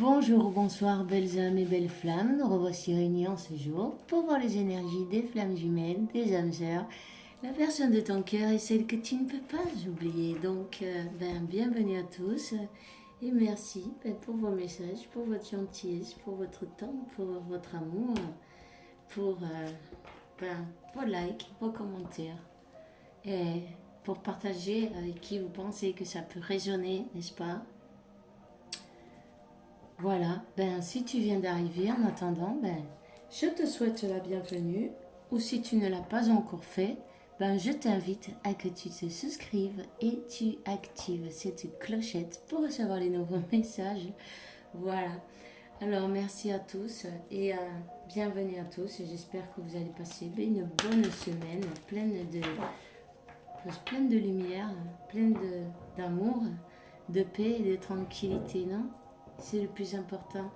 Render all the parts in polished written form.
Bonjour, bonsoir, belles âmes et belles flammes. Nous revoici réunis en ce jour pour voir les énergies des flammes jumelles, des âmes sœurs, la personne de ton cœur et celle que tu ne peux pas oublier. Donc, bienvenue à tous et merci pour vos messages, pour votre gentillesse, pour votre temps, pour votre amour, pour vos likes, vos commentaires et pour partager avec qui vous pensez que ça peut résonner, n'est-ce pas? Voilà, si tu viens d'arriver en attendant, je te souhaite la bienvenue. Ou si tu ne l'as pas encore fait, je t'invite à que tu te souscrives et tu actives cette clochette pour recevoir les nouveaux messages. Voilà. Alors merci à tous et bienvenue à tous. J'espère que vous allez passer une bonne semaine pleine de lumière, d'amour, de paix et de tranquillité, non? C'est le plus important.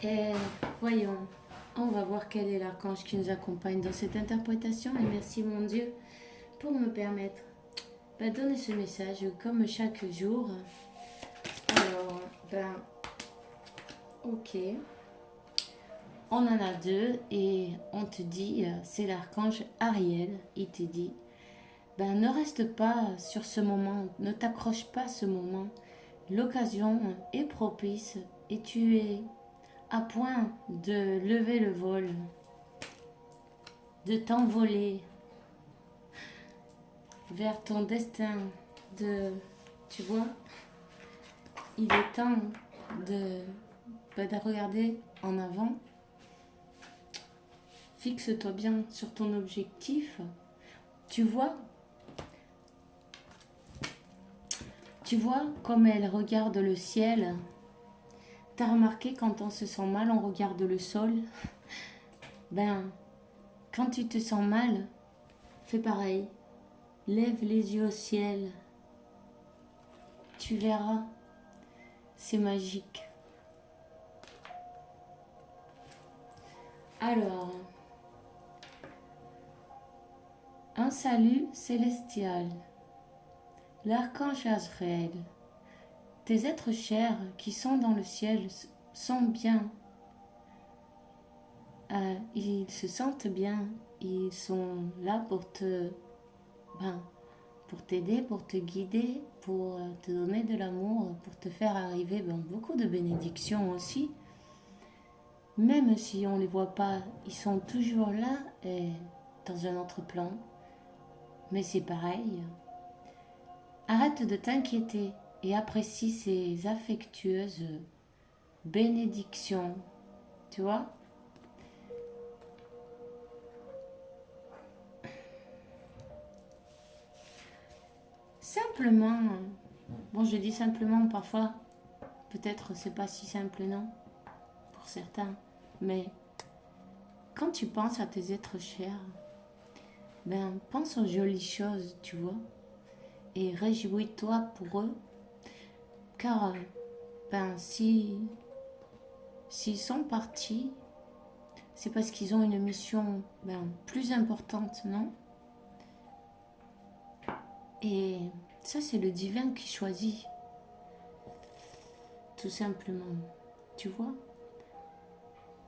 Et voyons, on va voir quel est l'archange qui nous accompagne dans cette interprétation. Et merci mon Dieu pour me permettre de donner ce message comme chaque jour. Alors, ok. On en a deux et on te dit, c'est l'archange Ariel. Il te dit, ne reste pas sur ce moment, ne t'accroche pas à ce moment. L'occasion est propice et tu es à point de lever le vol, de t'envoler vers ton destin, tu vois, il est temps de regarder en avant. Fixe-toi bien sur ton objectif. Tu vois comme elle regarde le ciel. T'as remarqué quand on se sent mal, on regarde le sol. Quand tu te sens mal, fais pareil. Lève les yeux au ciel. Tu verras, c'est magique. Alors, un salut célestial. L'archange Azraël. Tes êtres chers qui sont dans le ciel sont bien. Ils se sentent bien. Ils sont là pour t'aider, pour te guider, pour te donner de l'amour, pour te faire arriver beaucoup de bénédictions aussi. Même si on ne les voit pas, ils sont toujours là et dans un autre plan. Mais c'est pareil. Arrête de t'inquiéter et apprécie ces affectueuses bénédictions. Tu vois? Simplement, je dis simplement parfois, peut-être c'est pas si simple, non? Pour certains. Mais quand tu penses à tes êtres chers, pense aux jolies choses, tu vois? Et réjouis-toi pour eux. Car, s'ils sont partis, c'est parce qu'ils ont une mission plus importante, non? Et ça, c'est le divin qui choisit. Tout simplement. Tu vois?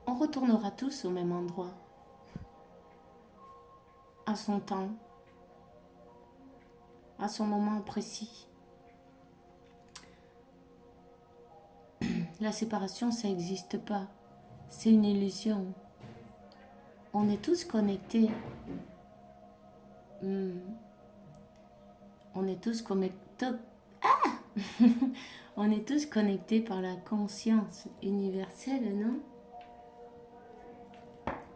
On retournera tous au même endroit. À son temps. À son moment précis. La séparation, ça n'existe pas. C'est une illusion. On est tous connectés. On est tous connectés. On est tous connectés par la conscience universelle, non?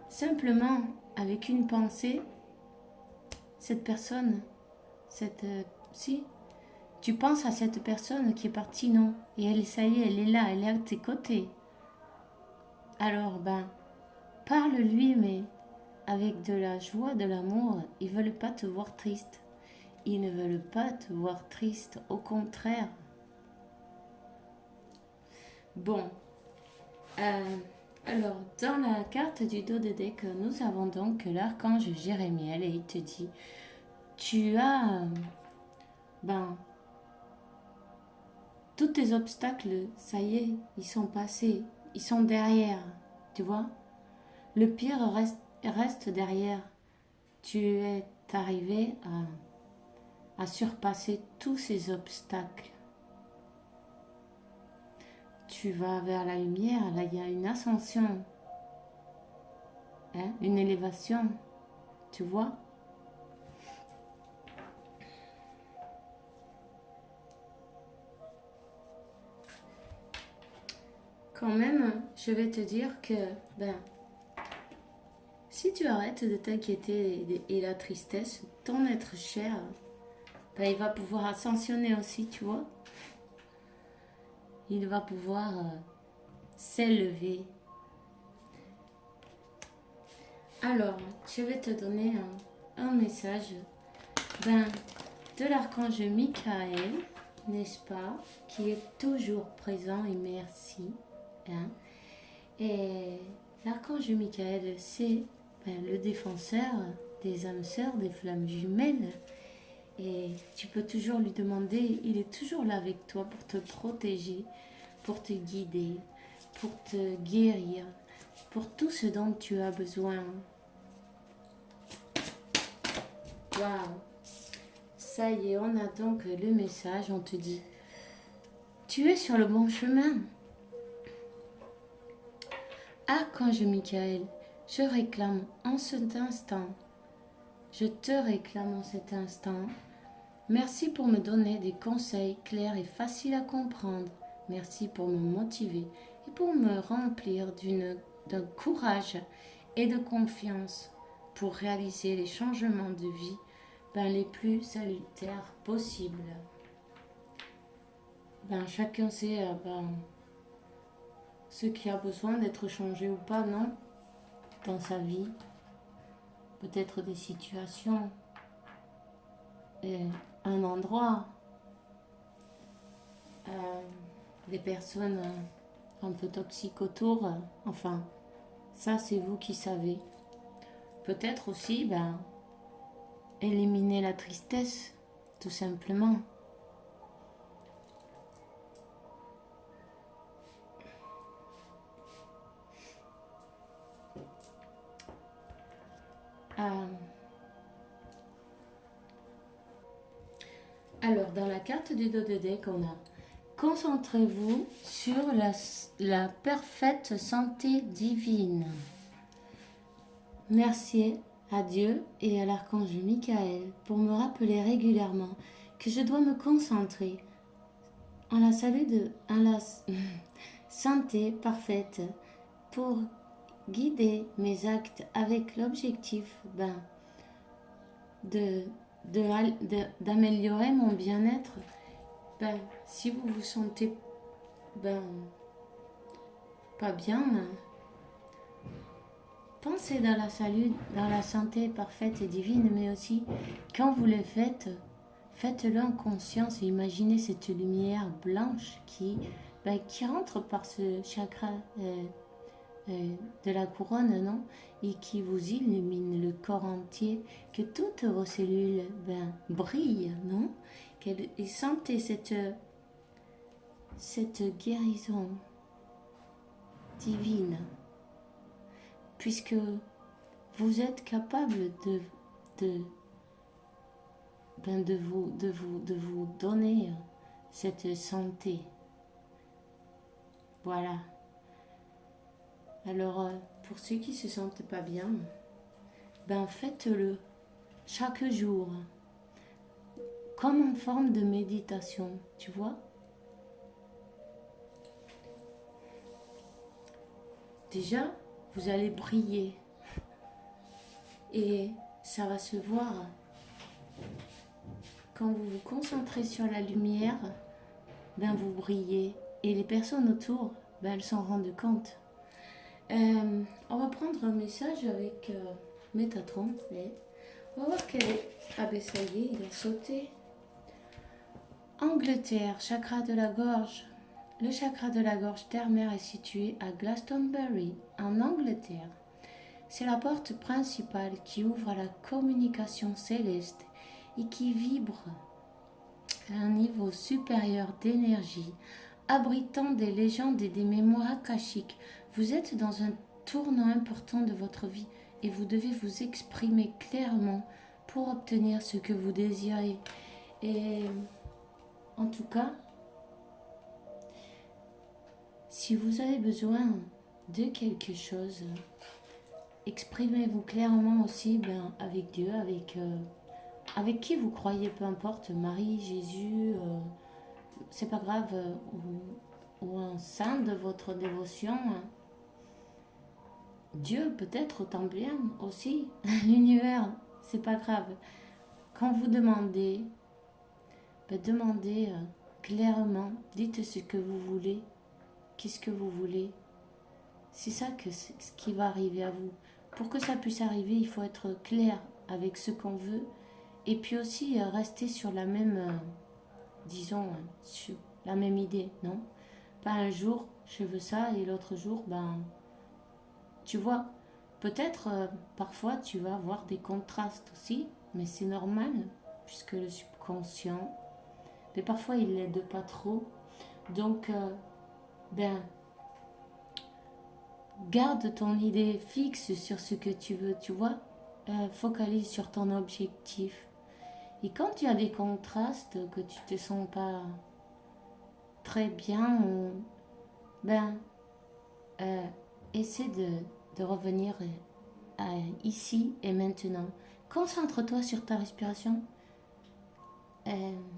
Simplement, avec une pensée, cette personne, si, tu penses à cette personne qui est partie, non? Et elle, ça y est, elle est là, elle est à tes côtés. Alors, parle-lui, mais avec de la joie, de l'amour. Ils ne veulent pas te voir triste. Ils ne veulent pas te voir triste, au contraire. Bon. Alors, dans la carte du dos de deck, nous avons donc l'archange Jérémiel et il te dit, tu as, tous tes obstacles, ça y est, ils sont passés, ils sont derrière, tu vois. Le pire reste derrière. Tu es arrivé à surpasser tous ces obstacles. Tu vas vers la lumière, là il y a une ascension, hein, une élévation, tu vois. Quand même, je vais te dire que, si tu arrêtes de t'inquiéter et la tristesse, ton être cher, il va pouvoir ascensionner aussi, tu vois. Il va pouvoir s'élever. Alors, je vais te donner un message de l'archange Michael, n'est-ce pas, qui est toujours présent et merci. Hein. Et l'archange Michael, c'est le défenseur des âmes sœurs, des flammes jumelles. Et tu peux toujours lui demander, il est toujours là avec toi pour te protéger, pour te guider, pour te guérir, pour tout ce dont tu as besoin. Waouh! Ça y est, on a donc le message, on te dit, tu es sur le bon chemin. Archange Michael, je réclame en cet instant, je te réclame en cet instant, merci pour me donner des conseils clairs et faciles à comprendre. Merci pour me motiver et pour me remplir d'un courage et de confiance pour réaliser les changements de vie les plus salutaires possibles. Chacun sait ce qui a besoin d'être changé ou pas, non? Dans sa vie. Peut-être des situations, un endroit, des personnes un peu toxiques autour. Enfin, ça c'est vous qui savez. Peut-être aussi, éliminer la tristesse, tout simplement. Alors, dans la carte du dos de deck, on a concentrez-vous sur la parfaite santé divine. Merci à Dieu et à l'archange Michael pour me rappeler régulièrement que je dois me concentrer en la santé parfaite pour guider mes actes avec l'objectif d'améliorer mon bien-être. Si vous vous sentez pas bien, pensez dans la santé parfaite et divine, mais aussi quand vous le faites, faites-le en conscience et imaginez cette lumière blanche qui rentre par ce chakra de la couronne, non? Et qui vous illumine le corps entier, que toutes vos cellules brillent, non? Et sentez cette guérison divine, puisque vous êtes capable de vous donner cette santé. Voilà. Alors, pour ceux qui se sentent pas bien, faites-le chaque jour, comme en forme de méditation, tu vois. Déjà, vous allez briller et ça va se voir. Quand vous vous concentrez sur la lumière, vous brillez et les personnes autour, elles s'en rendent compte. On va prendre un message avec Métatron. On va voir quel est. Ah ça y est, il a sauté. Angleterre, chakra de la gorge. Le chakra de la gorge terre-mère est situé à Glastonbury, en Angleterre. C'est la porte principale qui ouvre à la communication céleste et qui vibre un niveau supérieur d'énergie, abritant des légendes et des mémoires akashiques. Vous êtes dans un tournant important de votre vie et vous devez vous exprimer clairement pour obtenir ce que vous désirez. Et en tout cas, si vous avez besoin de quelque chose, exprimez-vous clairement aussi avec Dieu, avec qui vous croyez, peu importe, Marie, Jésus, c'est pas grave, ou un saint de votre dévotion. Hein. Dieu peut-être autant bien aussi, l'univers, c'est pas grave. Quand vous demandez, demandez clairement, dites ce que vous voulez, qu'est-ce que vous voulez. C'est ça ce qui va arriver à vous. Pour que ça puisse arriver, il faut être clair avec ce qu'on veut et puis aussi rester sur la même, disons, sur la même idée, non? Pas un jour, je veux ça et l'autre jour, tu vois, peut-être parfois tu vas avoir des contrastes aussi, mais c'est normal puisque le subconscient, mais parfois il l'aide pas trop. Donc, garde ton idée fixe sur ce que tu veux, tu vois. Focalise sur ton objectif. Et quand tu as des contrastes, que tu te sens pas très bien, essaie de revenir ici et maintenant. Concentre-toi sur ta respiration.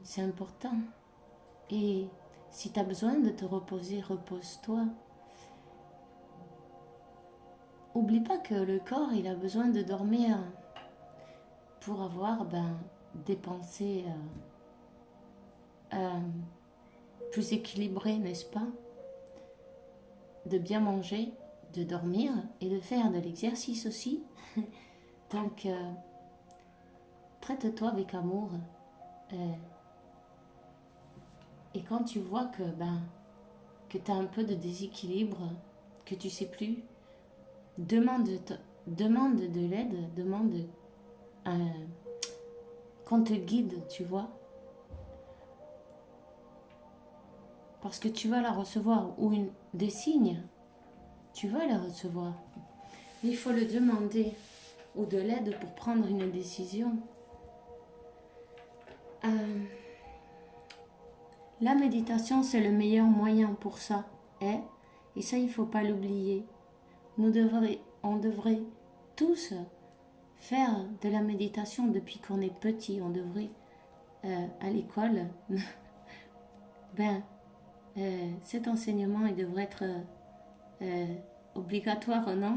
C'est important. Et si tu as besoin de te reposer, repose-toi. Oublie pas que le corps, il a besoin de dormir pour avoir des pensées plus équilibrées, n'est-ce pas? De bien manger, de dormir et de faire de l'exercice aussi. Donc, traite-toi avec amour. Et quand tu vois que tu as un peu de déséquilibre, que tu sais plus, demande de l'aide, demande qu'on te guide, tu vois. Parce que tu vas la recevoir, ou des signes, tu vas la recevoir. Mais il faut le demander, ou de l'aide pour prendre une décision. La méditation, c'est le meilleur moyen pour ça. Et ça, il ne faut pas l'oublier. On devrait tous faire de la méditation depuis qu'on est petit. On devrait, à l'école, cet enseignement, il devrait être obligatoire, non?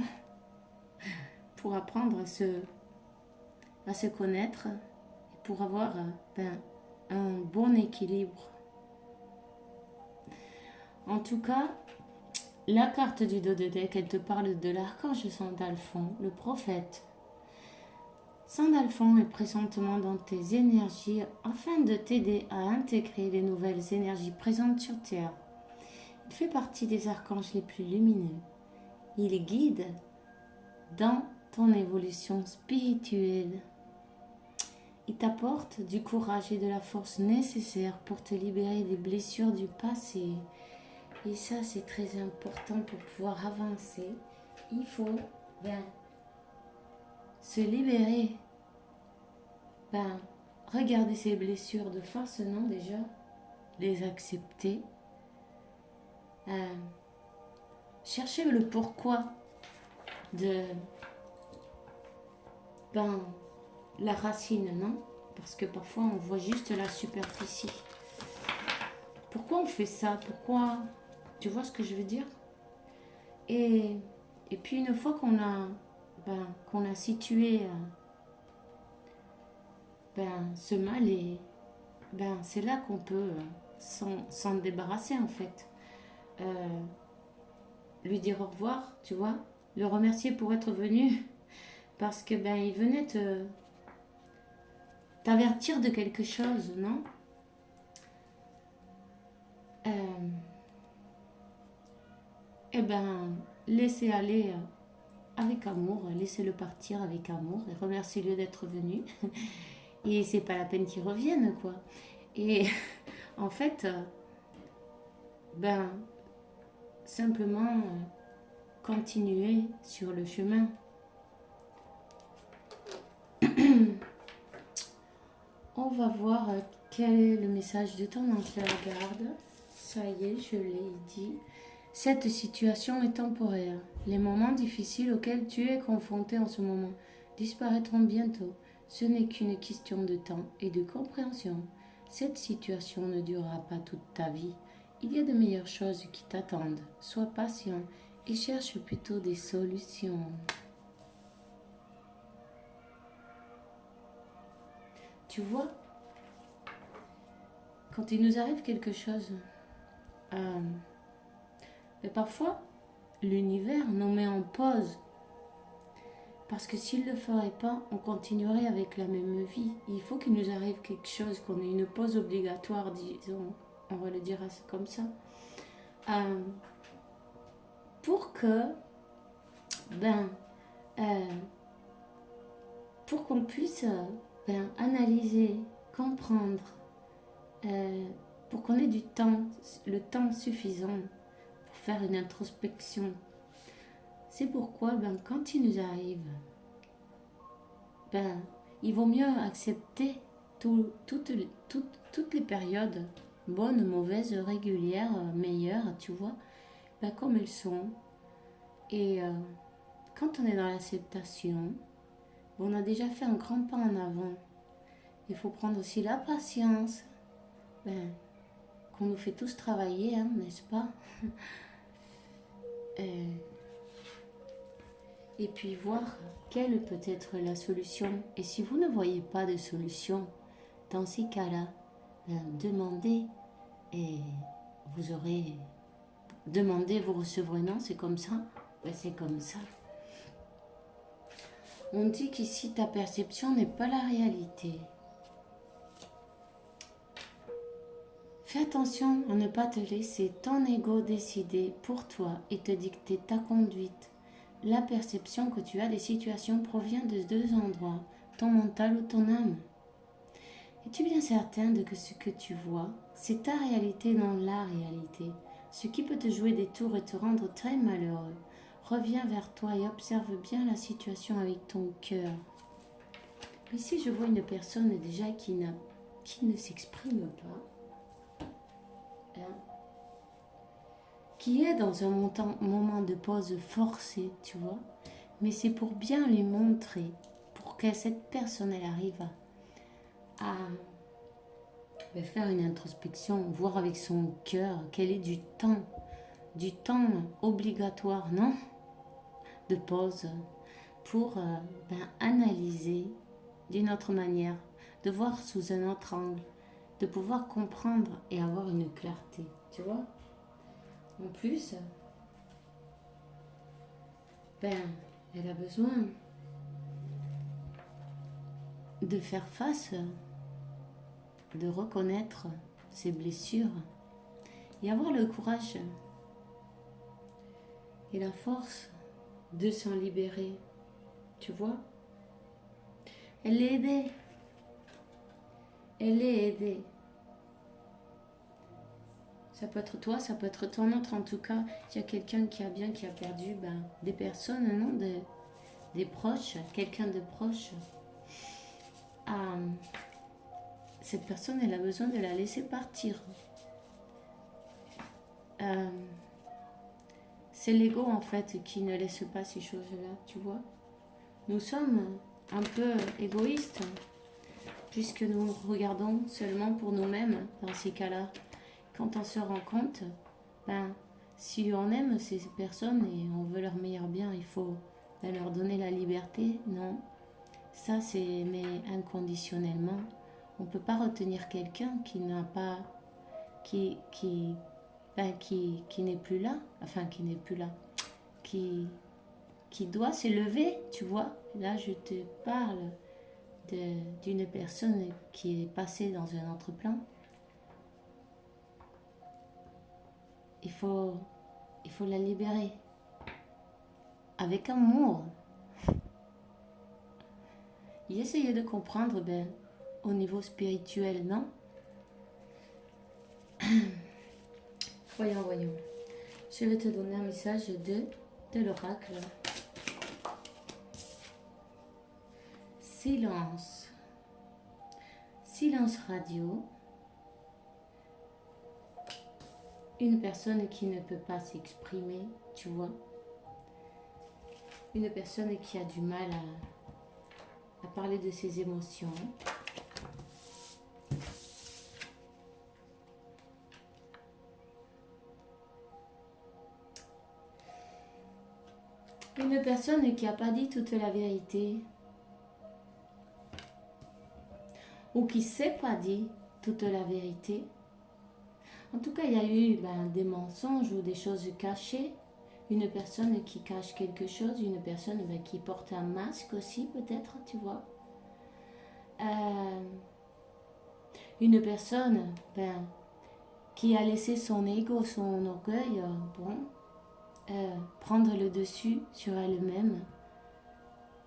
Pour apprendre à se connaître, pour avoir un bon équilibre. En tout cas, la carte du dos de deck, elle te parle de l'archange Sandalphon, le prophète. Sandalphon est présentement dans tes énergies afin de t'aider à intégrer les nouvelles énergies présentes sur Terre. Il fait partie des archanges les plus lumineux. Il guide dans ton évolution spirituelle. Il t'apporte du courage et de la force nécessaires pour te libérer des blessures du passé. Et ça, c'est très important pour pouvoir avancer. Il faut se libérer. Regarder ses blessures de face, non, déjà. Les accepter. Chercher le pourquoi de la racine, non? Parce que parfois, on voit juste la superficie. Pourquoi on fait ça? Pourquoi... Tu vois ce que je veux dire? Et puis une fois qu'on a situé ce mal, et c'est là qu'on peut s'en débarrasser en fait. Lui dire au revoir, tu vois, le remercier pour être venu, parce que il venait t'avertir de quelque chose, non? Laissez aller avec amour, laissez-le partir avec amour et remerciez-le d'être venu. Et c'est pas la peine qu'il revienne, quoi. Et en fait, ben, simplement continuer sur le chemin. On va voir quel est le message de ton ange de la garde. Ça y est, je l'ai dit. Cette situation est temporaire. Les moments difficiles auxquels tu es confronté en ce moment disparaîtront bientôt. Ce n'est qu'une question de temps et de compréhension. Cette situation ne durera pas toute ta vie. Il y a de meilleures choses qui t'attendent. Sois patient et cherche plutôt des solutions. Tu vois, quand il nous arrive quelque chose, mais parfois, l'univers nous met en pause. Parce que s'il ne le ferait pas, on continuerait avec la même vie. Il faut qu'il nous arrive quelque chose, qu'on ait une pause obligatoire, disons, on va le dire comme ça. Euh, pour que, ben, euh, pour qu'on puisse analyser, comprendre, pour qu'on ait du temps, le temps suffisant pour faire une introspection. C'est pourquoi, quand il nous arrive, il vaut mieux accepter toutes les périodes, bonnes, mauvaises, régulières, meilleures, tu vois, comme elles sont. Et quand on est dans l'acceptation, on a déjà fait un grand pas en avant. Il faut prendre aussi la patience, qu'on nous fait tous travailler, hein, n'est-ce pas? Et puis voir quelle peut être la solution. Et si vous ne voyez pas de solution, dans ces cas-là, demandez et vous aurez demandé, vous recevrez. Non, c'est comme ça. C'est comme ça. On dit qu'ici ta perception n'est pas la réalité. Fais attention à ne pas te laisser ton ego décider pour toi et te dicter ta conduite. La perception que tu as des situations provient de deux endroits, ton mental ou ton âme. Es-tu bien certain de que ce que tu vois, c'est ta réalité, non la réalité? Ce qui peut te jouer des tours et te rendre très malheureux. Reviens vers toi et observe bien la situation avec ton cœur. Ici, je vois une personne déjà qui ne s'exprime pas, qui est dans un moment de pause forcé, tu vois. Mais c'est pour bien lui montrer, pour que cette personne elle arrive à faire une introspection, voir avec son cœur quel est du temps obligatoire, non, de pause, pour analyser d'une autre manière, de voir sous un autre angle, de pouvoir comprendre et avoir une clarté, tu vois. En plus, elle a besoin de faire face, de reconnaître ses blessures et avoir le courage et la force de s'en libérer. Tu vois, elle est aidée. Elle est aidée. Ça peut être toi, ça peut être ton autre. En tout cas, il y a quelqu'un qui a perdu des personnes, non, des proches, quelqu'un de proche. Cette personne, elle a besoin de la laisser partir. C'est l'ego en fait qui ne laisse pas ces choses-là, tu vois. Nous sommes un peu égoïstes puisque nous regardons seulement pour nous-mêmes dans ces cas-là. Quand on se rend compte, si on aime ces personnes et on veut leur meilleur bien, il faut leur donner la liberté, non. Ça, c'est mais inconditionnellement. On ne peut pas retenir quelqu'un qui n'a pas, qui n'est plus là, qui doit s'élever, tu vois. Là, je te parle d'une personne qui est passée dans un autre plan. Il faut la libérer avec amour. Et essayer de comprendre au niveau spirituel, non? Voyons, voyons. Je vais te donner un message de l'oracle. Silence. Silence radio. Une personne qui ne peut pas s'exprimer, tu vois. Une personne qui a du mal à parler de ses émotions. Une personne qui n'a pas dit toute la vérité. Ou qui ne s'est pas dit toute la vérité. En tout cas, il y a eu des mensonges ou des choses cachées. Une personne qui cache quelque chose, une personne qui porte un masque aussi peut-être, tu vois. Une personne qui a laissé son ego, son orgueil, prendre le dessus sur elle-même,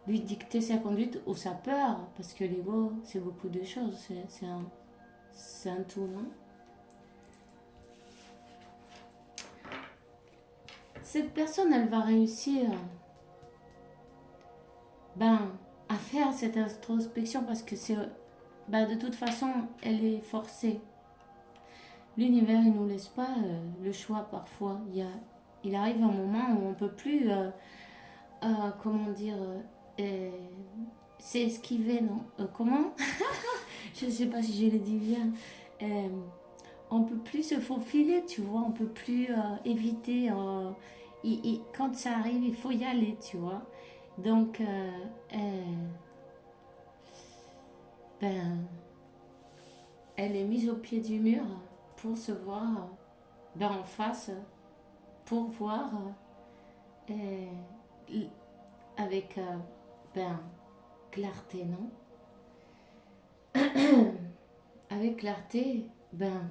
lui dicter sa conduite ou sa peur, parce que l'ego, c'est beaucoup de choses, c'est un tout, non? Cette personne, elle va réussir à faire cette introspection parce que c'est de toute façon, elle est forcée. L'univers, il ne nous laisse pas le choix parfois. Il arrive un moment où on ne peut plus, c'est esquiver, non? Comment? Je ne sais pas si je le dis bien. On ne peut plus se faufiler, tu vois, on ne peut plus éviter. Quand ça arrive, il faut y aller, tu vois. Donc, elle est mise au pied du mur pour se voir en face, pour voir avec clarté, non? Avec clarté,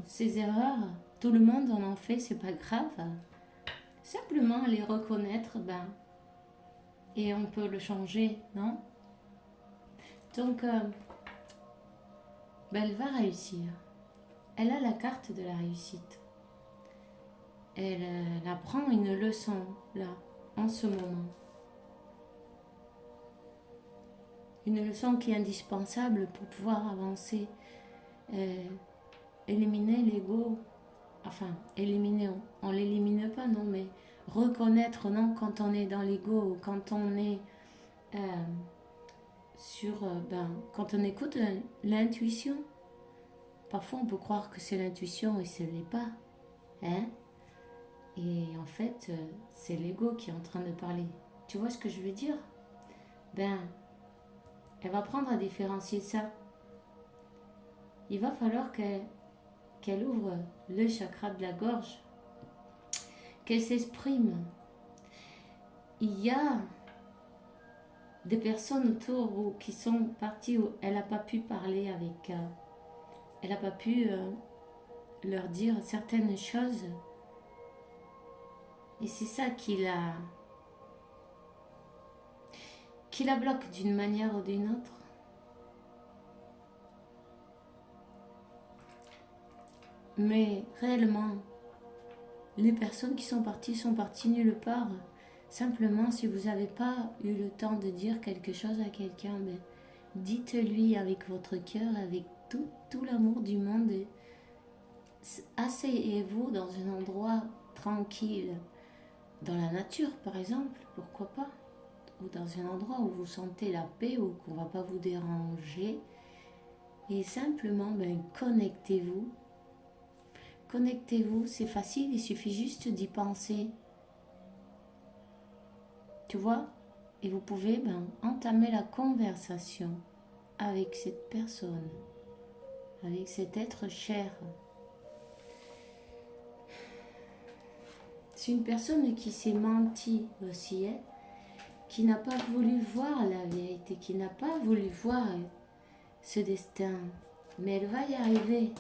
ces erreurs, tout le monde en fait, c'est pas grave. Simplement les reconnaître, et on peut le changer, non? Donc, elle va réussir. Elle a la carte de la réussite. Elle apprend une leçon, là, en ce moment. Une leçon qui est indispensable pour pouvoir avancer. Éliminer l'ego. Enfin, éliminer, on ne l'élimine pas, non, mais reconnaître, non, quand on est dans l'ego, quand on est quand on écoute l'intuition. Parfois, on peut croire que c'est l'intuition et ce n'est pas. Hein? Et en fait, c'est l'ego qui est en train de parler. Tu vois ce que je veux dire? Elle va apprendre à différencier ça. Il va falloir qu'elle ouvre le chakra de la gorge, qu'elle s'exprime. Il y a des personnes autour qui sont parties où elle n'a pas pu parler avec... elle n'a pas pu leur dire certaines choses. Et c'est ça qui la bloque d'une manière ou d'une autre. Mais réellement, les personnes qui sont parties nulle part. Simplement, si vous n'avez pas eu le temps de dire quelque chose à quelqu'un, dites-lui avec votre cœur, avec tout l'amour du monde. Asseyez-vous dans un endroit tranquille, dans la nature par exemple, pourquoi pas, ou dans un endroit où vous sentez la paix, ou qu'on ne va pas vous déranger, et simplement connectez-vous. Connectez-vous, c'est facile, il suffit juste d'y penser. Tu vois? Et vous pouvez entamer la conversation avec cette personne, avec cet être cher. C'est une personne qui s'est menti aussi, qui n'a pas voulu voir la vérité, qui n'a pas voulu voir ce destin. Mais elle va y arriver.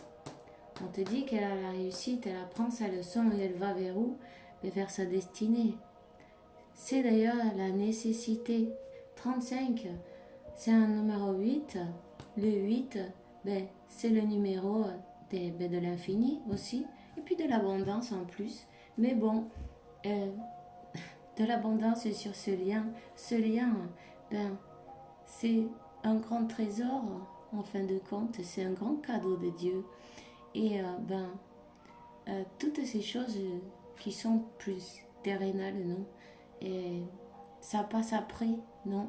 On te dit qu'elle a la réussite, elle apprend sa leçon et elle va vers où? Vers sa destinée. C'est d'ailleurs la nécessité. 35, c'est un numéro 8. Le 8, c'est le numéro de l'infini aussi. plus de l'abondance en plus. Mais bon, euh, de l'abondance sur ce lien, ben, c'est un grand trésor en fin de compte, c'est un grand cadeau de Dieu. Et toutes ces choses qui sont plus terrénales, non? Et ça passe après, non?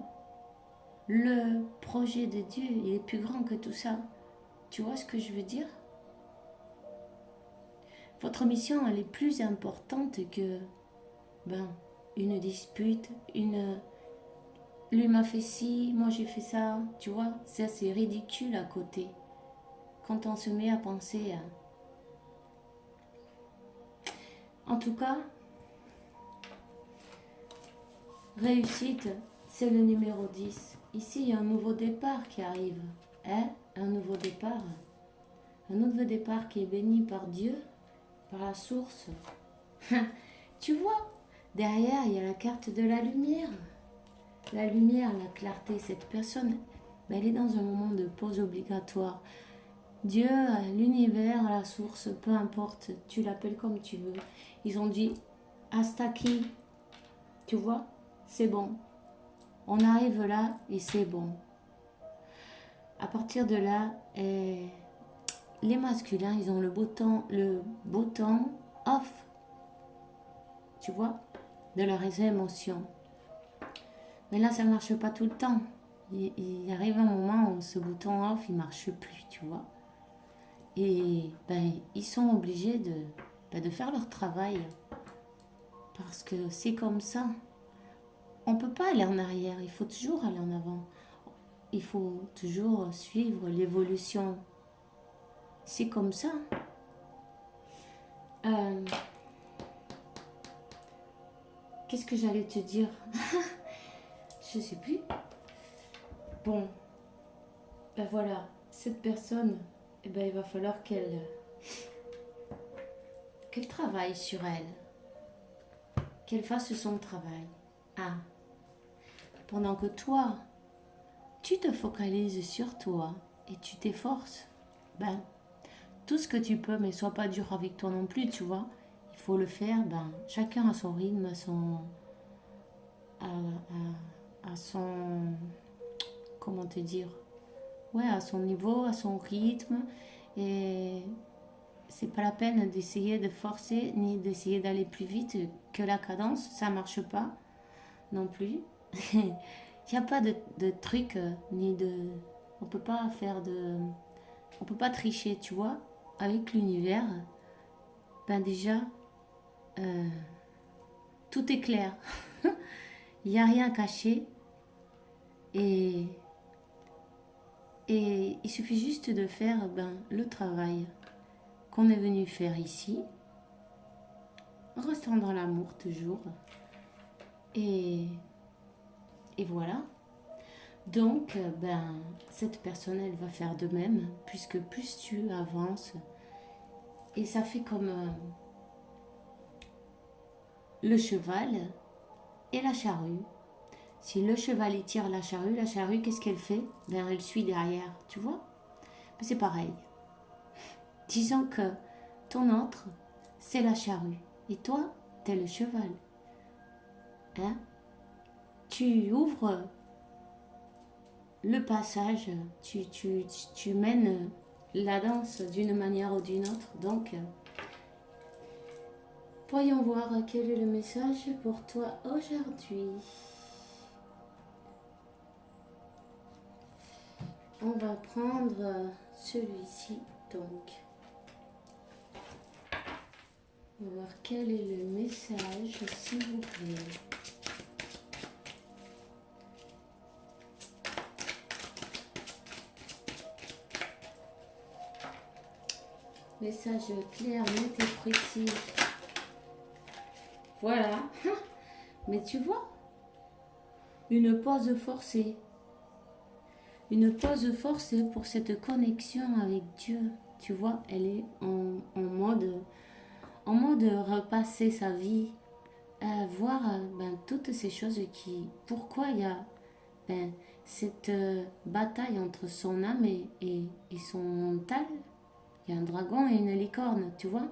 Le projet de Dieu, il est plus grand que tout ça. Tu vois ce que je veux dire? Votre mission, elle est plus importante que ben, une dispute, une... Lui m'a fait ci, moi j'ai fait ça, tu vois? Ça, c'est ridicule à côté. Quand on se met à penser à... En tout cas, réussite, c'est le numéro 10. Ici, il y a un nouveau départ qui arrive. Hein? Un nouveau départ. Un nouveau départ qui est béni par Dieu, par la source. Tu vois, derrière, il y a la carte de la lumière. La lumière, la clarté, cette personne, ben, elle est dans un moment de pause obligatoire. Dieu, l'univers, la source, peu importe, tu l'appelles comme tu veux. Ils ont dit, hasta aquí, tu vois, c'est bon. On arrive là et c'est bon. À partir de là, les masculins, ils ont le beau temps off, tu vois, de leurs émotions. Mais là, ça ne marche pas tout le temps. Il arrive un moment où ce bouton off, il ne marche plus, tu vois. Et ben, ils sont obligés de faire leur travail. Parce que c'est comme ça. On ne peut pas aller en arrière, il faut toujours aller en avant. Il faut toujours suivre l'évolution. C'est comme ça. Qu'est-ce que j'allais te dire? Je sais plus. Bon, ben voilà, cette personne, eh ben, il va falloir qu'elle travaille sur elle, qu'elle fasse son travail. Ah, pendant que toi, tu te focalises sur toi et tu t'efforces, ben, tout ce que tu peux, mais sois pas dur avec toi non plus, tu vois. Il faut le faire, ben, chacun à son rythme, à son, comment te dire, ouais, à son niveau, à son rythme. Et c'est pas la peine d'essayer de forcer ni d'essayer d'aller plus vite que la cadence, ça marche pas non plus. Il n'y a pas de truc ni de, on peut pas faire de, on peut pas tricher, tu vois, avec l'univers. Ben déjà, tout est clair. Il n'y a rien caché et il suffit juste de faire le travail qu'on est venu faire ici, en restant dans l'amour toujours. Et voilà. Donc, cette personne, elle va faire de même, puisque plus tu avances, et ça fait comme le cheval et la charrue. Si le cheval il tire la charrue, qu'est-ce qu'elle fait? Ben, elle suit derrière, tu vois? Ben, c'est pareil. Disons que ton autre, c'est la charrue, et toi, t'es le cheval. Hein? Tu ouvres le passage, tu mènes la danse d'une manière ou d'une autre. Donc, voyons voir quel est le message pour toi aujourd'hui. On va prendre celui-ci, donc. On va voir quel est le message, s'il vous plaît. Message clair, net et précis. Voilà. Mais tu vois, une pause forcée. Une pause forcée pour cette connexion avec Dieu. Tu vois, elle est en mode repasser sa vie, voir toutes ces choses pourquoi il y a cette bataille entre son âme et son mental. Il y a un dragon et une licorne, tu vois.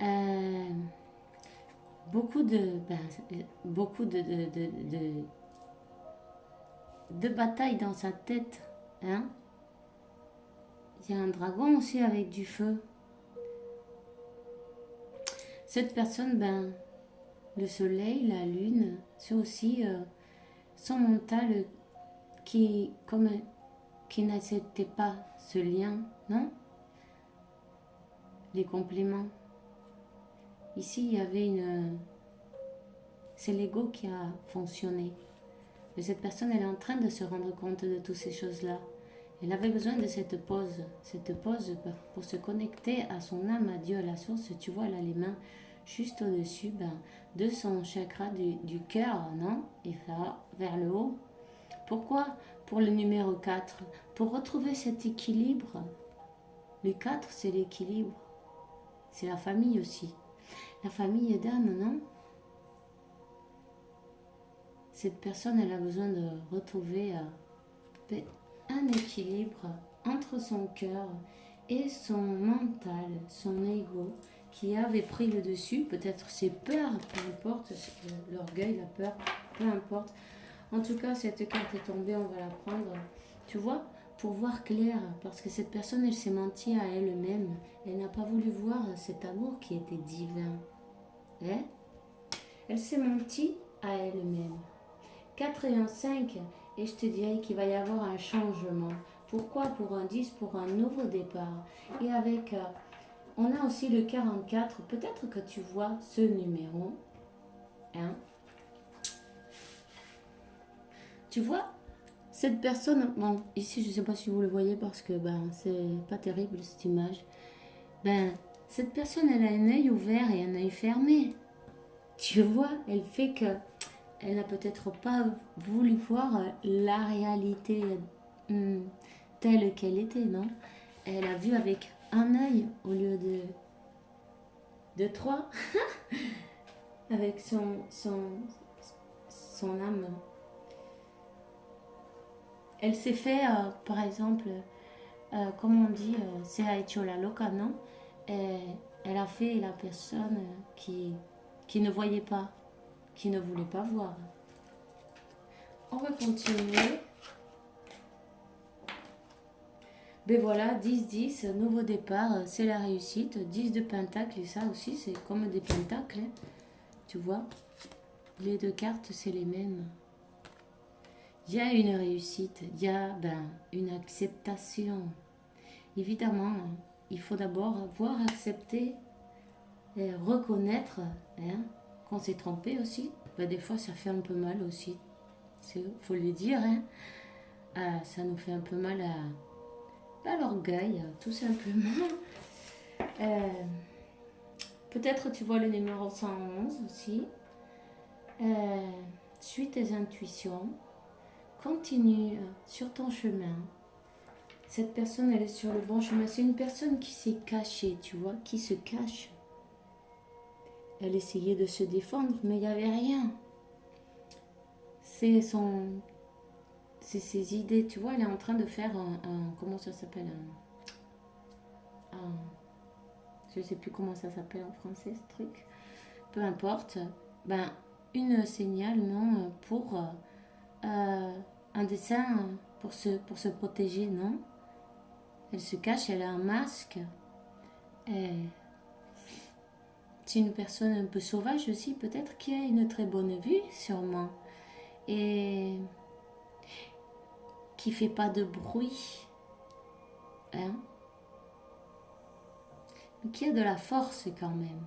Euh, beaucoup de, ben, beaucoup de batailles dans sa tête. Hein. Il y a un dragon aussi avec du feu. Cette personne, ben, le soleil, la lune, c'est aussi son mental comme, qui n'acceptait pas ce lien, non? Les compléments. Ici, il y avait une... C'est l'ego qui a fonctionné. Mais cette personne, elle est en train de se rendre compte de toutes ces choses-là. Elle avait besoin de cette pause pour se connecter à son âme, à Dieu, à la source. Tu vois là les mains juste au-dessus de son chakra du cœur, non? Et ça, vers le haut. Pourquoi? Pour le numéro 4. Pour retrouver cet équilibre. Le 4, c'est l'équilibre. C'est la famille aussi. La famille d'âme, non? Cette personne, elle a besoin de retrouver un équilibre entre son cœur et son mental, son ego, qui avait pris le dessus, peut-être ses peurs, peu importe, l'orgueil, la peur, peu importe. En tout cas, cette carte est tombée, on va la prendre, tu vois, pour voir clair, parce que cette personne, elle s'est mentie à elle-même. Elle n'a pas voulu voir cet amour qui était divin. Hein? Elle s'est mentie à elle-même. 4 et un 5, et je te dirais qu'il va y avoir un changement. Pourquoi? Pour un 10, pour un nouveau départ. Et avec, on a aussi le 44, peut-être que tu vois ce numéro. Hein? Tu vois, cette personne, bon, ici je ne sais pas si vous le voyez parce que ben, c'est pas terrible cette image. Ben, cette personne, elle a un œil ouvert et un œil fermé. Tu vois, elle fait que elle n'a peut-être pas voulu voir la réalité telle qu'elle était, non? Elle a vu avec un œil au lieu de trois, avec son âme. Elle s'est fait, par exemple, comme on dit, se ha hecho la loca, non? Et elle a fait la personne qui ne voyait pas, qui ne voulait pas voir. On va continuer. Ben voilà, 10-10, nouveau départ, c'est la réussite. 10 de pentacle, et ça aussi, c'est comme des pentacles. Hein. Tu vois, les deux cartes, c'est les mêmes. Il y a une réussite, il y a une acceptation. Évidemment, il faut d'abord voir accepter, et reconnaître hein, qu'on s'est trompé aussi. Ben, des fois, ça fait un peu mal aussi. Il faut le dire. Hein. Ça nous fait un peu mal à l'orgueil, tout simplement. Euh, Peut-être tu vois le numéro 111 aussi. Suis tes intuitions. Continue sur ton chemin. Cette personne, elle est sur le bon chemin. C'est une personne qui s'est cachée, tu vois, qui se cache. Elle essayait de se défendre, mais il n'y avait rien. C'est ses idées, tu vois, elle est en train de faire comment ça s'appelle je ne sais plus comment ça s'appelle en français ce truc. Peu importe. Une signal, non, pour un dessin pour se protéger, non? Elle se cache, elle a un masque. C'est une personne un peu sauvage aussi, peut-être, qui a une très bonne vue, sûrement. Et qui fait pas de bruit. Hein? Mais qui a de la force quand même.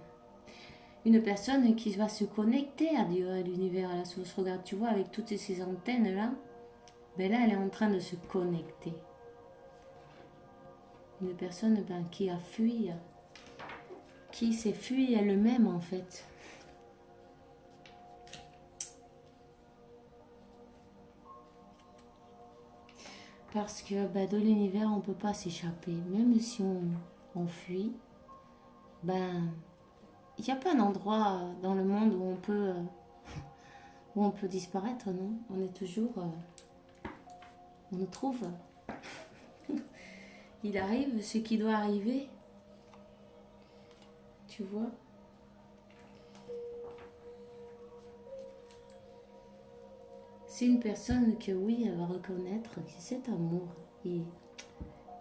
Une personne qui va se connecter à Dieu, à l'univers, à la source. Regarde, tu vois, avec toutes ces antennes-là, ben là, elle est en train de se connecter. Une personne qui a fui, qui s'est fui elle-même en fait. Parce que de l'univers, on ne peut pas s'échapper. Même si on fuit, il n'y a pas d'endroit dans le monde où on peut disparaître, non? On est toujours... on nous trouve. Il arrive ce qui doit arriver. tu vois. C'est une personne que oui, elle va reconnaître que cet amour, il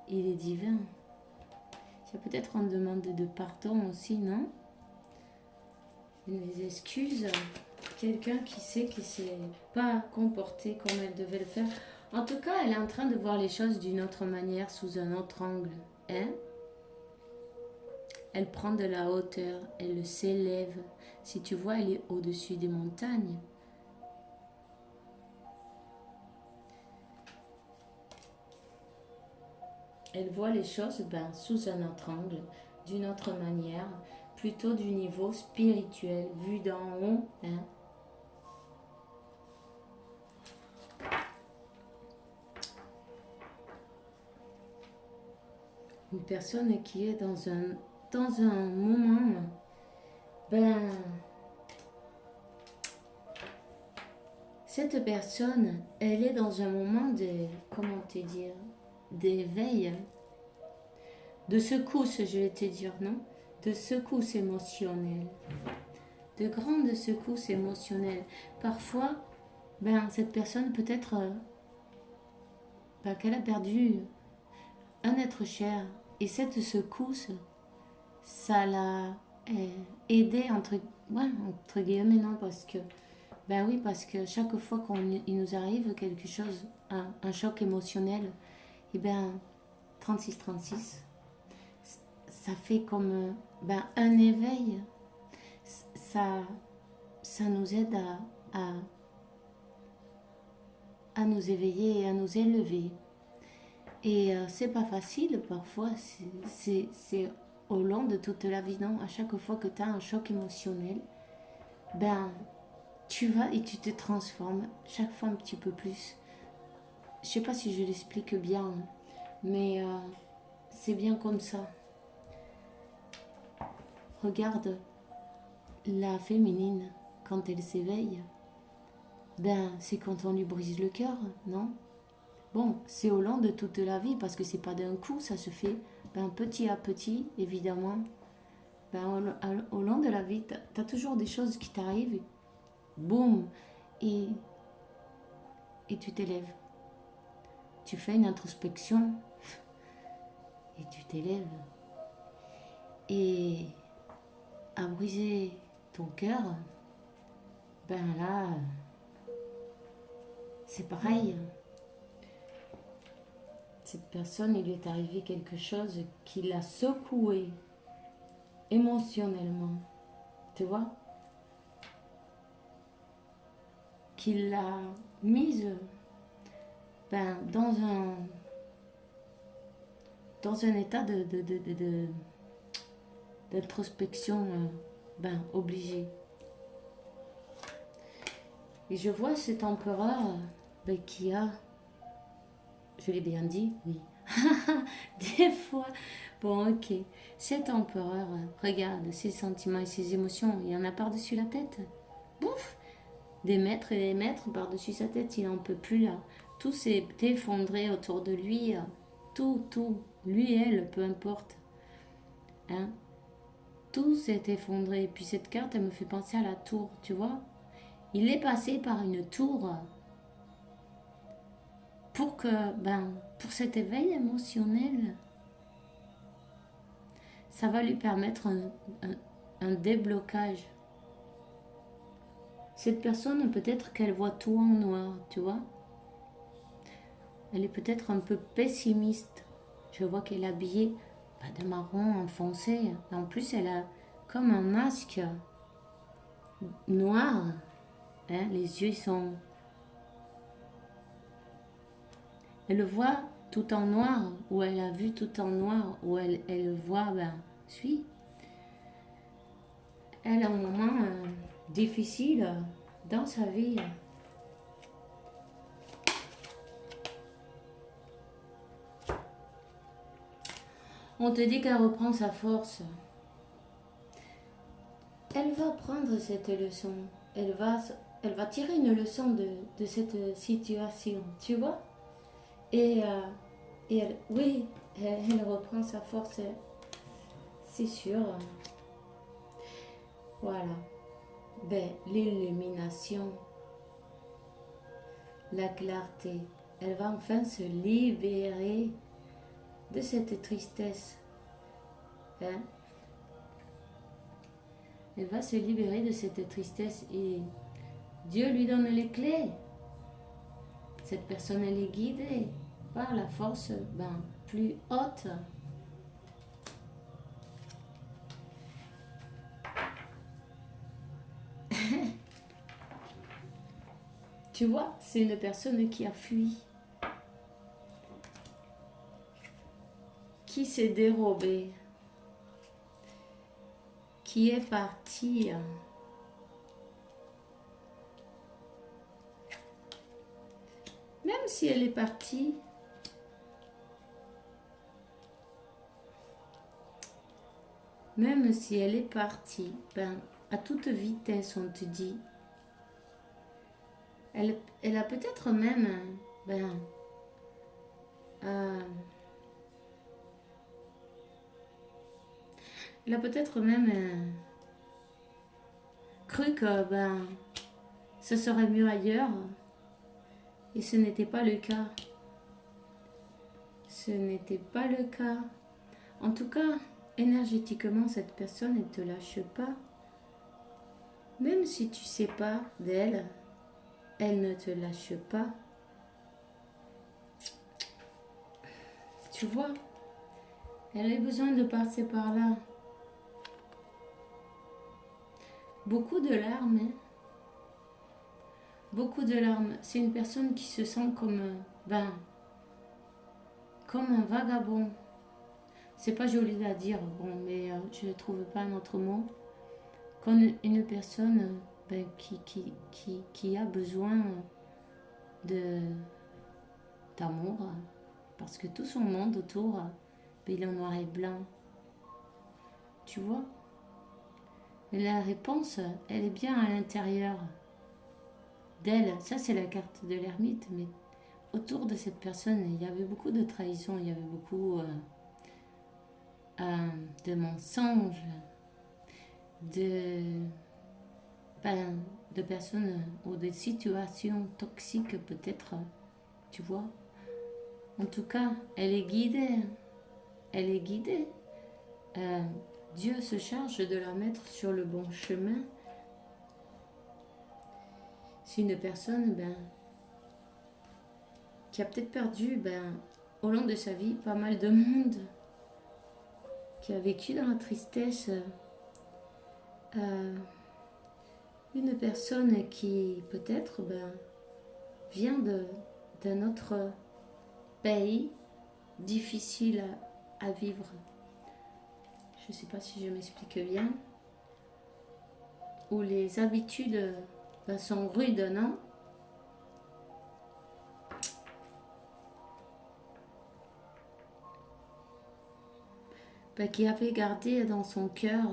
est divin. Il y a peut-être une demande de pardon aussi, non? Des excuses. Quelqu'un qui sait qu'il ne s'est pas comporté comme elle devait le faire. En tout cas, elle est en train de voir les choses d'une autre manière, sous un autre angle. Hein? Elle prend de la hauteur, elle s'élève. Si tu vois, elle est au-dessus des montagnes. Elle voit les choses sous un autre angle, d'une autre manière, plutôt du niveau spirituel, vu d'en haut. Hein. Une personne qui est dans un moment, cette personne, elle est dans un moment de, comment te dire, d'éveil, de secousse, je vais te dire, non? De secousse émotionnelle, de grandes secousses émotionnelles. Parfois, cette personne peut-être qu'elle a perdu un être cher, et cette secousse, ça l'a aidé entre guillemets, non, parce que oui, parce que chaque fois qu'il nous arrive quelque chose, un choc émotionnel, et 36 ça fait comme un éveil. Ça nous aide à nous éveiller et à nous élever. Et c'est pas facile parfois, c'est au long de toute la vie, non? À chaque fois que tu as un choc émotionnel, tu vas et tu te transformes chaque fois un petit peu plus. Je sais pas si je l'explique bien, mais c'est bien comme ça. Regarde la féminine quand elle s'éveille. C'est quand on lui brise le cœur, non? Bon, c'est au long de toute la vie parce que c'est pas d'un coup, ça se fait petit à petit, évidemment. Au long de la vie, t'as toujours des choses qui t'arrivent, boum, et tu t'élèves. Tu fais une introspection et tu t'élèves. Et à briser ton cœur, là, c'est pareil. Cette personne, il lui est arrivé quelque chose qui l'a secoué émotionnellement, tu vois, qui l'a mise dans un état d'introspection obligé. Et je vois cet empereur qui a, je l'ai bien dit, oui, des fois, bon ok, cet empereur regarde ses sentiments et ses émotions, il y en a par-dessus la tête, bouf, des mètres et des mètres par-dessus sa tête, il n'en peut plus là, tout s'est effondré autour de lui, tout, lui, elle, peu importe, hein, tout s'est effondré. Et puis cette carte, elle me fait penser à la tour, tu vois, il est passé par une tour pour que, pour cet éveil émotionnel, ça va lui permettre un déblocage. Cette personne, peut-être qu'elle voit tout en noir, tu vois. Elle est peut-être un peu pessimiste. Je vois qu'elle est habillée de marron foncé. En plus, elle a comme un masque noir. Hein, les yeux sont... Elle voit tout en noir, ou elle a vu tout en noir, ou elle voit, suis. Elle a un moment difficile dans sa vie. On te dit qu'elle reprend sa force. Elle va prendre cette leçon. Elle va tirer une leçon de cette situation, tu vois. Et elle reprend sa force, c'est sûr. Voilà. Ben, l'illumination, la clarté, elle va enfin se libérer de cette tristesse. Hein? Elle va se libérer de cette tristesse et Dieu lui donne les clés. Cette personne, elle est guidée par la force plus haute. Tu vois, c'est une personne qui a fui, qui s'est dérobée, qui est partie. Même si elle est partie, à toute vitesse, on te dit, elle a peut-être même, euh, elle a peut-être même cru que, ce serait mieux ailleurs, et ce n'était pas le cas. Ce n'était pas le cas. En tout cas, énergétiquement, cette personne ne te lâche pas. Même si tu sais pas d'elle, elle ne te lâche pas. Tu vois, elle a besoin de passer par là. Beaucoup de larmes. Hein. Beaucoup de larmes. C'est une personne qui se sent comme un vagabond. C'est pas joli à dire, bon, mais je ne trouve pas un autre mot. Comme une personne qui a besoin de d'amour, parce que tout son monde autour, il est en noir et blanc. Tu vois? Mais la réponse, elle est bien à l'intérieur d'elle. Ça, c'est la carte de l'ermite, mais autour de cette personne, il y avait beaucoup de trahison, il y avait beaucoup de mensonges, de, de personnes ou de situations toxiques peut-être, tu vois. En tout cas, elle est guidée. Elle est guidée. Dieu se charge de la mettre sur le bon chemin. C'est une personne qui a peut-être perdu au long de sa vie pas mal de monde, qui a vécu dans la tristesse. Une personne qui peut-être vient d'un autre pays difficile à vivre. Je ne sais pas si je m'explique bien. Où les habitudes sont rudes, non? Qui avait gardé dans son cœur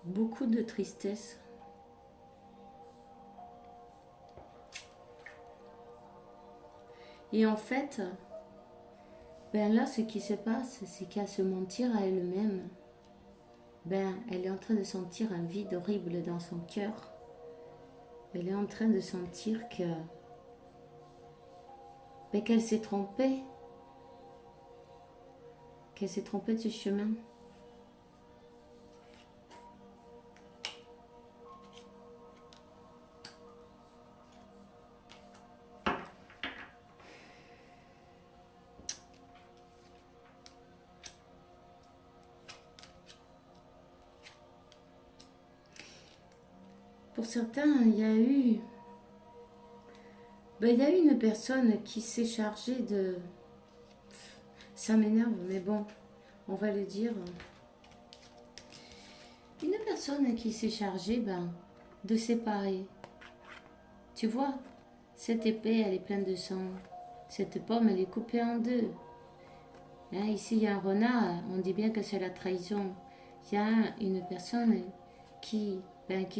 beaucoup de tristesse. Et en fait, là, ce qui se passe, c'est qu'à se mentir à elle-même, elle est en train de sentir un vide horrible dans son cœur. Elle est en train de sentir qu'elle s'est trompée. Qu'elle s'est trompée de ce chemin. Pour certains, il y a eu une personne qui s'est chargée de... Ça m'énerve, mais bon, on va le dire. Une personne qui s'est chargée de séparer. Tu vois, cette épée, elle est pleine de sang. Cette pomme, elle est coupée en deux. Hein, ici, il y a un renard, on dit bien que c'est la trahison. Il y a une personne qui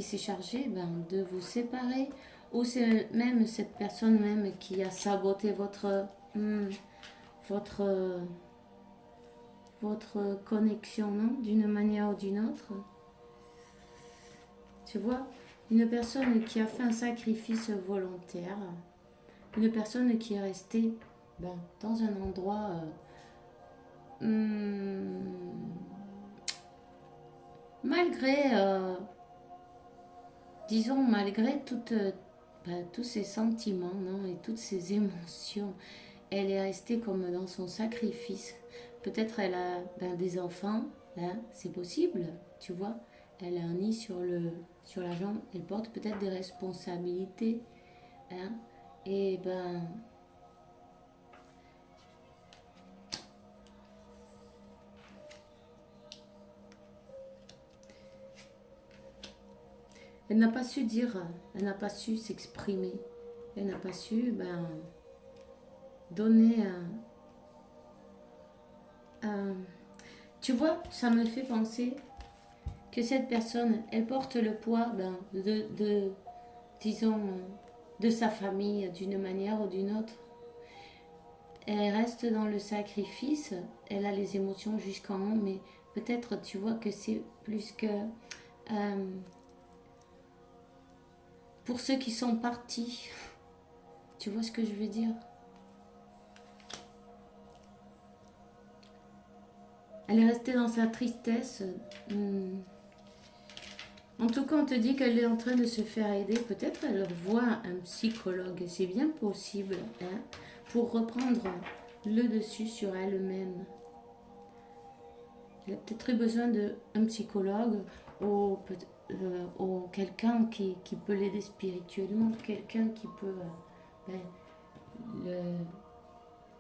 s'est chargée de vous séparer. Ou c'est même cette personne même qui a saboté votre connexion, non? D'une manière ou d'une autre. Tu vois, une personne qui a fait un sacrifice volontaire, une personne qui est restée dans un endroit, malgré, disons, malgré tous ses sentiments, non, et toutes ses émotions, elle est restée comme dans son sacrifice. Peut-être elle a des enfants, hein, c'est possible, tu vois. Elle a un nid sur la jambe, elle porte peut-être des responsabilités, hein, et elle n'a pas su dire, elle n'a pas su s'exprimer, elle n'a pas su donner un... Tu vois, ça me fait penser que cette personne, elle porte le poids disons, de sa famille d'une manière ou d'une autre. Elle reste dans le sacrifice, elle a les émotions jusqu'en haut, mais peut-être tu vois que c'est plus que pour ceux qui sont partis. Tu vois ce que je veux dire? Elle est restée dans sa tristesse. En tout cas, on te dit qu'elle est en train de se faire aider. Peut-être elle voit un psychologue. C'est bien possible, hein, pour reprendre le dessus sur elle-même. Elle a peut-être eu besoin d'un psychologue ou quelqu'un qui peut l'aider spirituellement, quelqu'un qui peut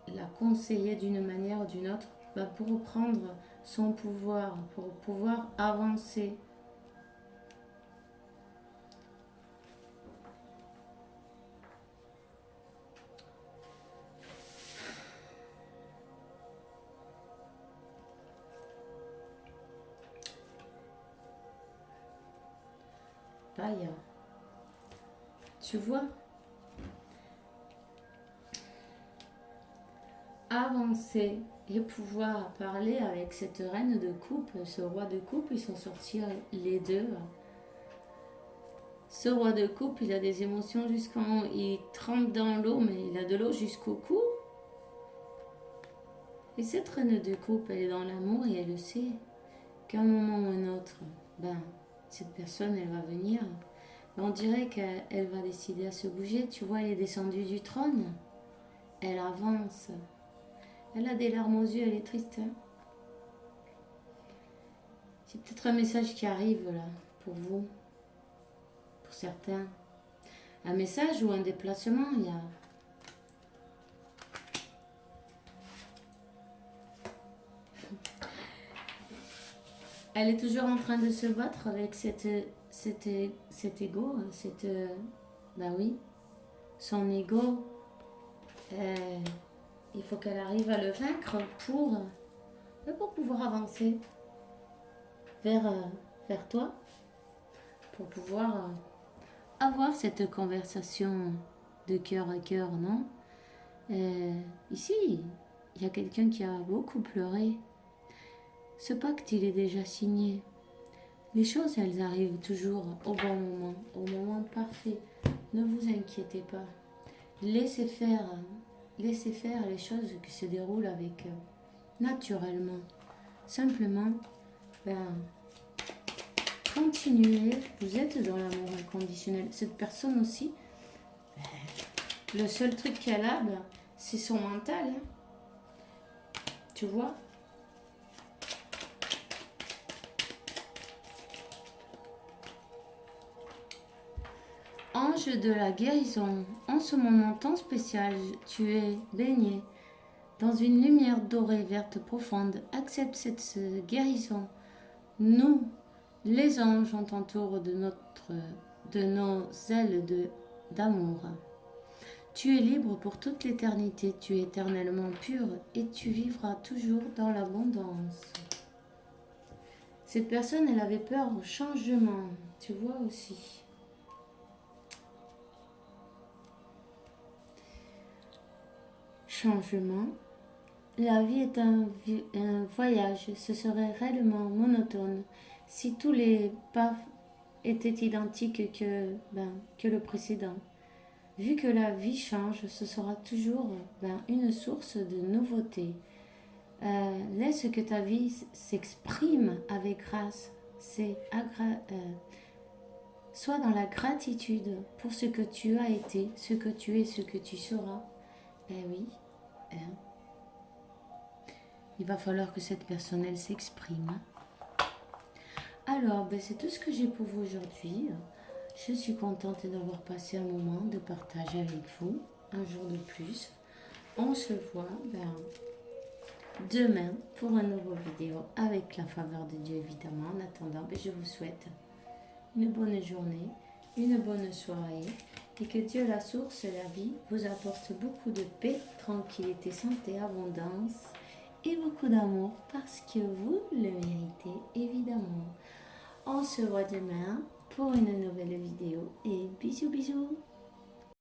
la conseiller d'une manière ou d'une autre pour reprendre son pouvoir, pour pouvoir avancer. Aïe, tu vois, avancer et pouvoir parler avec cette reine de coupe, ce roi de coupe, ils sont sortis les deux. Ce roi de coupe, il a des émotions jusqu'en haut, il trempe dans l'eau, mais il a de l'eau jusqu'au cou. Et cette reine de coupe, elle est dans l'amour et elle le sait qu'à un moment ou un autre, cette personne, elle va venir. On dirait qu'elle va décider à se bouger. Tu vois, elle est descendue du trône. Elle avance. Elle a des larmes aux yeux, elle est triste. Hein. C'est peut-être un message qui arrive là, pour vous, pour certains. Un message ou un déplacement, il y a... Elle est toujours en train de se battre avec cet ego, oui, son ego. Il faut qu'elle arrive à le vaincre pour pouvoir avancer vers toi, pour pouvoir avoir cette conversation de cœur à cœur, non? Ici, il y a quelqu'un qui a beaucoup pleuré. Ce pacte, il est déjà signé. Les choses, elles arrivent toujours au bon moment, au moment parfait. Ne vous inquiétez pas. Laissez faire les choses qui se déroulent avec naturellement. Simplement, continuez. Vous êtes dans l'amour inconditionnel. Cette personne aussi, le seul truc qu'elle a, c'est son mental. Hein. Tu vois? Ange de la guérison, en ce moment tant spécial, tu es baigné dans une lumière dorée verte profonde. Accepte cette guérison. Nous, les anges, on t'entoure de nos ailes d'amour. Tu es libre pour toute l'éternité, tu es éternellement pur et tu vivras toujours dans l'abondance. Cette personne, elle avait peur au changement, tu vois aussi. Changement. La vie est un voyage, ce serait réellement monotone si tous les pas était identique que le précédent. Vu que la vie change, ce sera toujours une source de nouveauté. Laisse que ta vie s'exprime avec grâce. Sois dans la gratitude pour ce que tu as été, ce que tu es, ce que tu seras. Ben oui, hein. Il va falloir que cette personne, elle s'exprime. Alors, c'est tout ce que j'ai pour vous aujourd'hui. Je suis contente d'avoir passé un moment de partage avec vous, un jour de plus. On se voit demain pour une nouvelle vidéo avec la faveur de Dieu évidemment. En attendant, je vous souhaite une bonne journée, une bonne soirée et que Dieu la source, la vie, vous apporte beaucoup de paix, tranquillité, santé, abondance et beaucoup d'amour parce que vous le méritez évidemment. On se voit demain pour une nouvelle vidéo et bisous bisous.